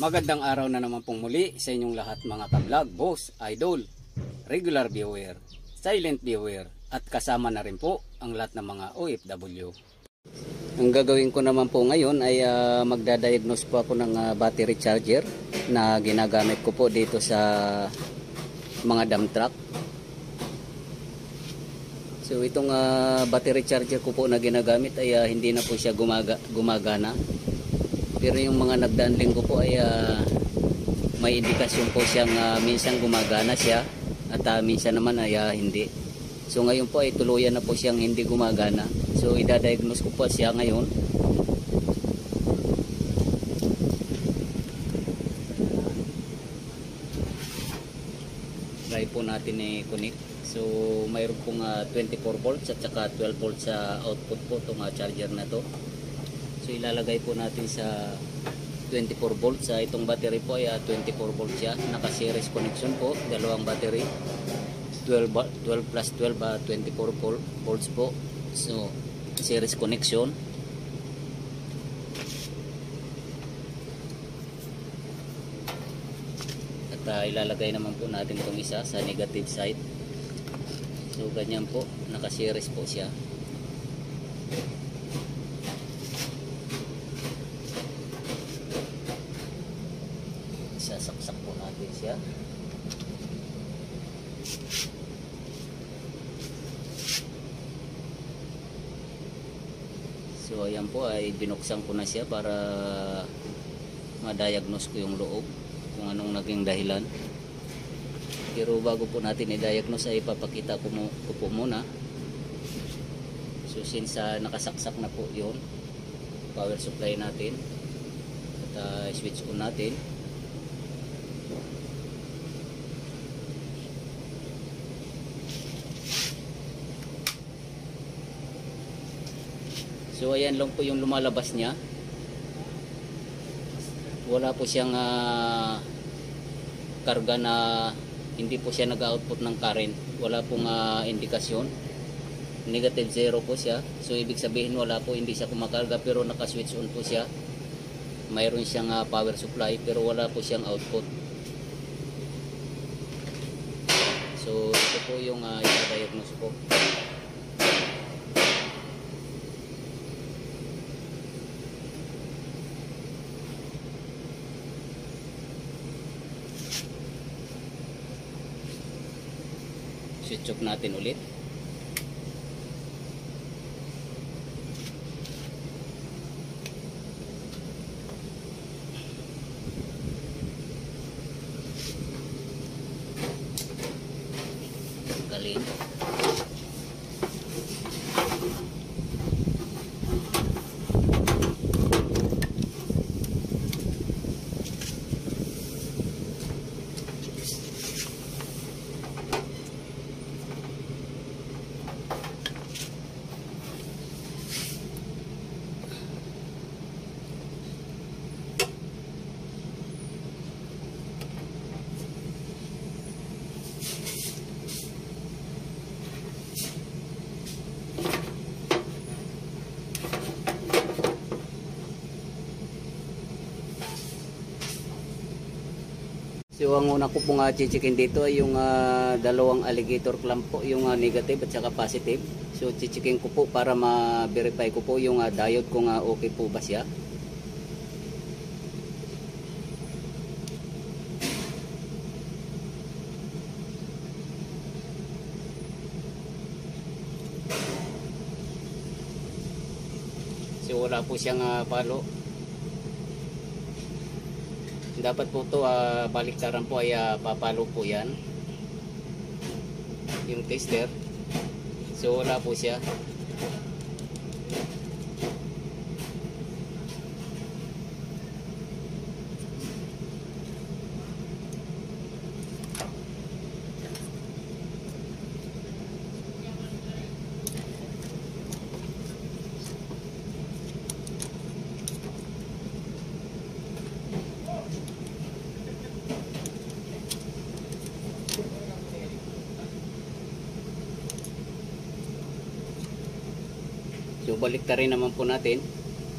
Magandang araw na naman pong muli sa inyong lahat mga ka-vlog, boss, idol, regular viewer, silent viewer at kasama na rin po ang lahat ng mga OFW. Ang gagawin ko naman po ngayon ay magdadiagnose po ako ng battery charger na ginagamit ko po dito sa mga dump truck. So itong battery charger ko po na ginagamit ay hindi na po siya gumagana. Pero yung mga nagdaang linggo po ay may indikasyon po siyang minsan gumagana siya at minsan naman ay hindi. So ngayon po ay tuluyan na po siyang hindi gumagana. So idadiagnose ko po siya ngayon. Try po natin i-connect. So mayroon pong 24 volts at saka 12 volts sa output po itong charger na to. So ilalagay po natin sa 24 volts. Itong battery po ay 24 volts siya. Naka-series connection po. Dalawang battery. 12 plus 12, 24 volts po. So series connection. At ilalagay naman po natin itong isa sa negative side. So ganyan po. Naka-series po siya. Sasaksak po natin siya. So ayan po ay binuksan ko na siya para ma-diagnose ko yung loob kung anong naging dahilan. Pero bago po natin i-diagnose ay ipapakita ko po muna. So since nakasaksak na po yun, power supply natin at switch on natin. So ayan lang po yung lumalabas niya. Wala po siyang karga na hindi po siya nag-output ng current. Wala pong indikasyon. Negative 0 po siya. So ibig sabihin wala po, hindi siya kumakarga pero naka-switch on po siya. Mayroon siyang power supply pero wala po siyang output. So ito po yung i-diagnose ko. Switch off natin ulit. Tanggalin. So ang una ko pong chichikin dito ay yung dalawang alligator clamp po, yung negative at saka positive. So chichikin ko po para ma-verify ko po yung diode kung okay po ba siya. So wala po siyang palo. Dapat po ito baliktaran po ay papalo po yan yung tester. So wala po siya. So balik na rin naman po natin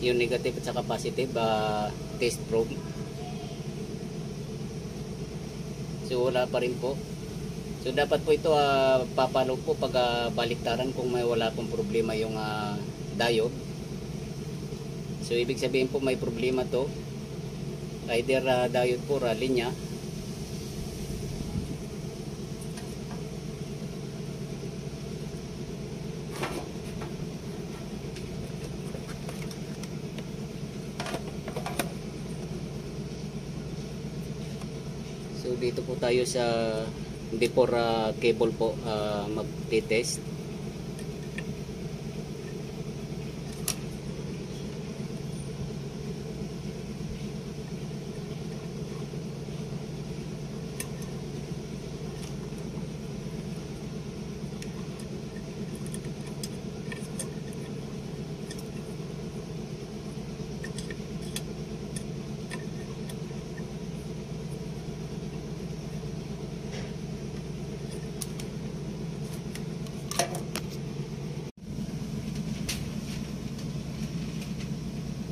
yung negative at saka positive test probe. So wala pa rin po. So dapat po ito papalo po pag baliktaran kung may wala pong problema yung diode. So ibig sabihin po may problema to. Either diode po linya. So dito po tayo sa before cable po magte-test.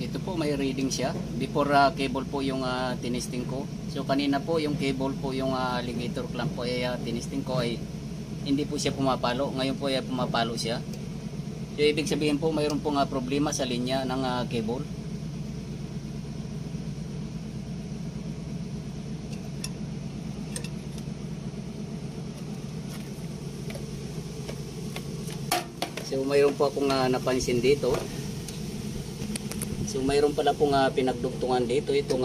Ito po may reading siya. Before cable po yung tinesting ko. So kanina po yung cable po yung alligator clamp po ay tinesting ko ay hindi po siya pumapalo. Ngayon po ay pumapalo siya. So ibig sabihin po mayroon po problema sa linya ng cable. So mayroon po akong napansin dito. So mayroon pala pong pinagdugtungan dito itong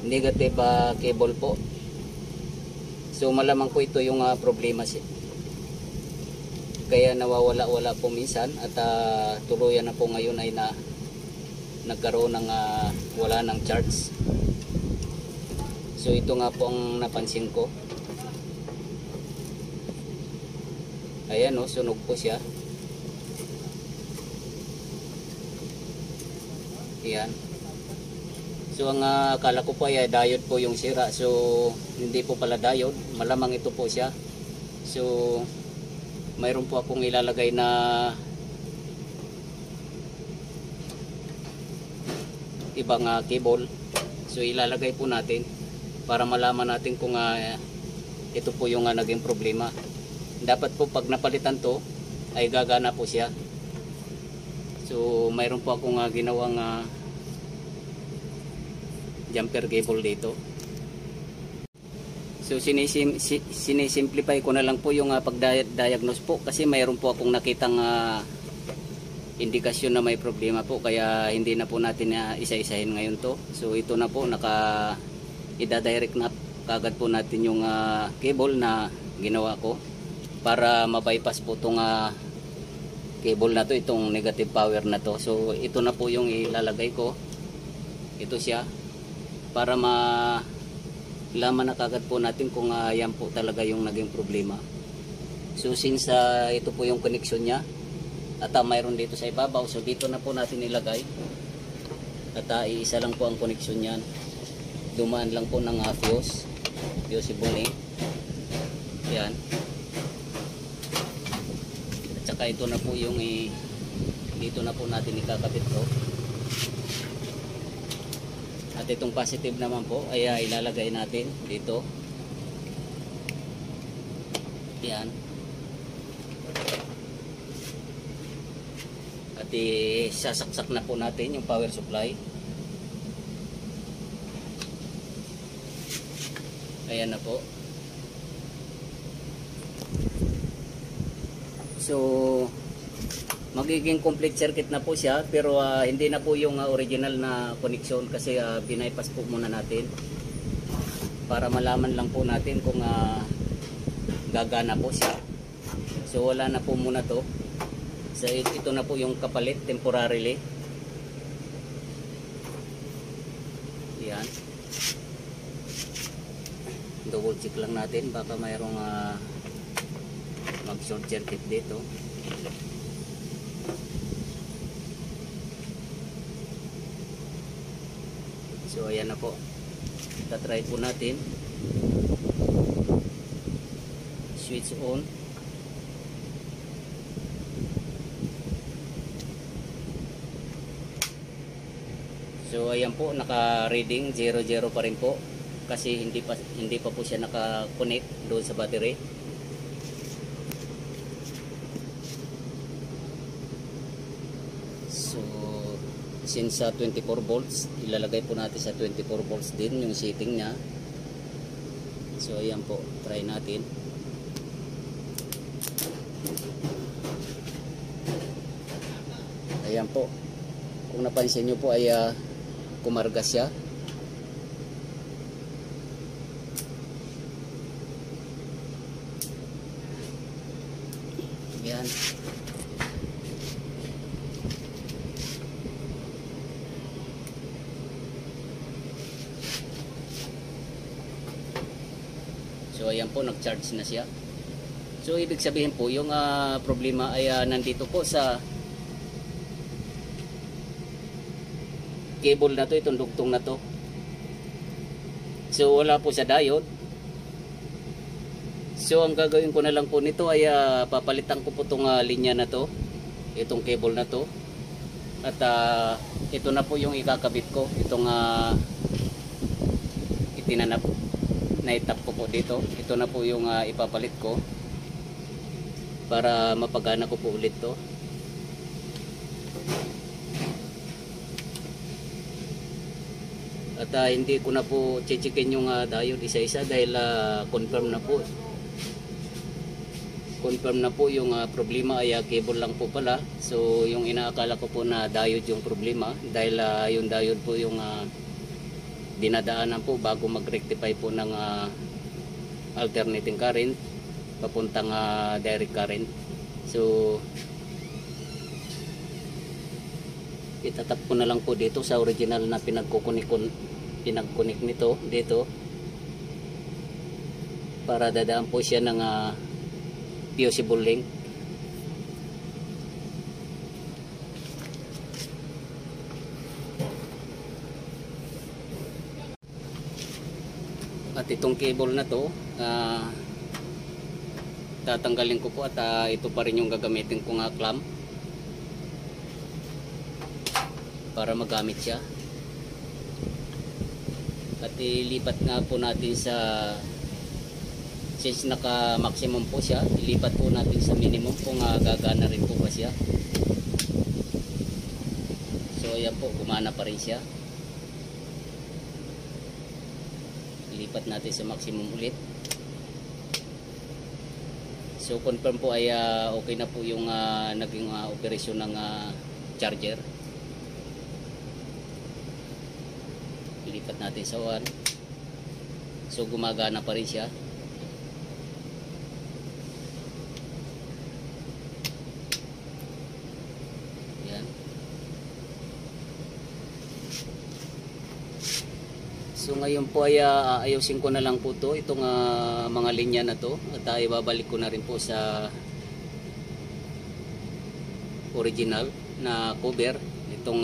negative cable po. So malamang po ito yung problema siya. Kaya nawawala-wala po minsan at tuluyan na po ngayon ay nagkaroon ng wala ng charge. So ito nga po ang napansin ko. Ayan sunog po siya. Yan. So ang akala ko po ay diode po yung sira. So hindi po pala diode, malamang ito po siya. So mayroon po akong ilalagay na ibang cable. So ilalagay po natin para malaman natin kung ito po yung naging problema. Dapat po pag napalitan to ay gagana po siya. So mayroon po akong ginawang jumper cable dito. So sinisimplify ko na lang po yung pag-diagnose po kasi mayroon po akong nakitang indikasyon na may problema po, kaya hindi na po natin isa-isahin ngayon to. So ito na po ida-direct na kagad po natin yung cable na ginawa ko para ma-bypass po itong cable na to, itong negative power na to. So ito na po yung ilalagay ko. Ito siya para malaman na kagad po natin kung yan po talaga yung naging problema. So since ito po yung connection niya at mayroon dito sa ibabaw, so dito na po natin ilagay at iisa lang po ang connection niyan. Dumaan lang po ng fuse bone. Yan. At saka ito na po yung dito na po natin ikakabit to. At itong positive naman po ay ilalagay natin dito. Yan. At isasaksak na po natin yung power supply. Ayan na po. So magiging complete circuit na po siya, pero hindi na po yung original na connection kasi binaypass po muna natin para malaman lang po natin kung gagana po siya. So wala na po muna to. So ito na po yung kapalit temporarily. Yan. Double check lang natin, baka mayroong mag short circuit dito. So ayan na po. Tatry po natin. Switch on. So ayan po, naka reading 00 pa rin po. kasi hindi pa po siya naka-connect doon sa battery. So since sa 24 volts, ilalagay po natin sa 24 volts din yung setting niya. So ayan po, try natin. Ayan po, kung napansin nyo po ay kumarga siya. Ayan. So ayan po, nag-charge na siya. So ibig sabihin po, yung problema ay nandito po sa cable na to, itong dugtong na to. So wala po sa diode. So ang gagawin ko na lang po nito ay papalitan ko po itong linya na to, itong cable na to. At ito na po yung ikakabit ko, itong itinanap na itap ko po dito. Ito na po yung ipapalit ko para mapagana ko po ulit to. At hindi ko na po chichikin yung diode isa-isa dahil confirm na po. Confirm na po yung problema ay cable lang po pala. So yung inaakala ko po na diode yung problema dahil yung diode po yung dinadaanan po bago mag-rectify po ng alternating current papuntang direct current. So itatap ko na lang po dito sa original na pinag-connect nito dito para dadaan po siya ng fusible link. At itong cable na to tatanggalin ko po at ito pa rin yung gagamitin kong clamp para magamit siya. At ilipat nga po natin sa, since naka maximum po siya, ilipat po natin sa minimum kung gagana rin po ba siya. So ayan po, gumana pa rin siya. Ilipat natin sa maximum ulit. So confirm po ay okay na po yung naging operasyon ng charger. Ilipat natin sa 1. So gumagana pa rin siya. Yan. So ngayon po ay ayusin ko na lang po to, itong mga linya na to, at ibabalik ko na rin po sa original na cover itong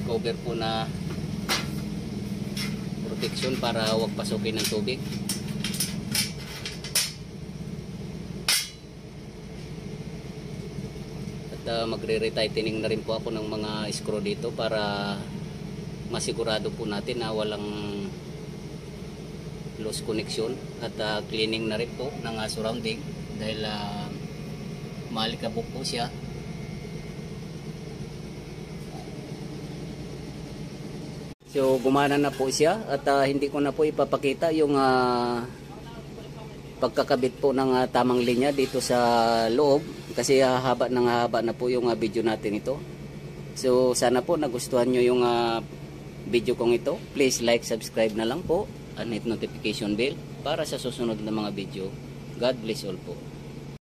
cover po na protection para huwag pasukin ng tubig. At magre-retightening na rin po ako ng mga screw dito para masigurado po natin na walang loose connection, at cleaning na rin po ng surrounding dahil malikabok po siya. So gumana na po siya at hindi ko na po ipapakita yung pagkakabit po ng tamang linya dito sa loob kasi haba na po yung video natin ito. So sana po nagustuhan nyo yung video kong ito. Please like, subscribe na lang po and hit notification bell para sa susunod na mga video. God bless all po.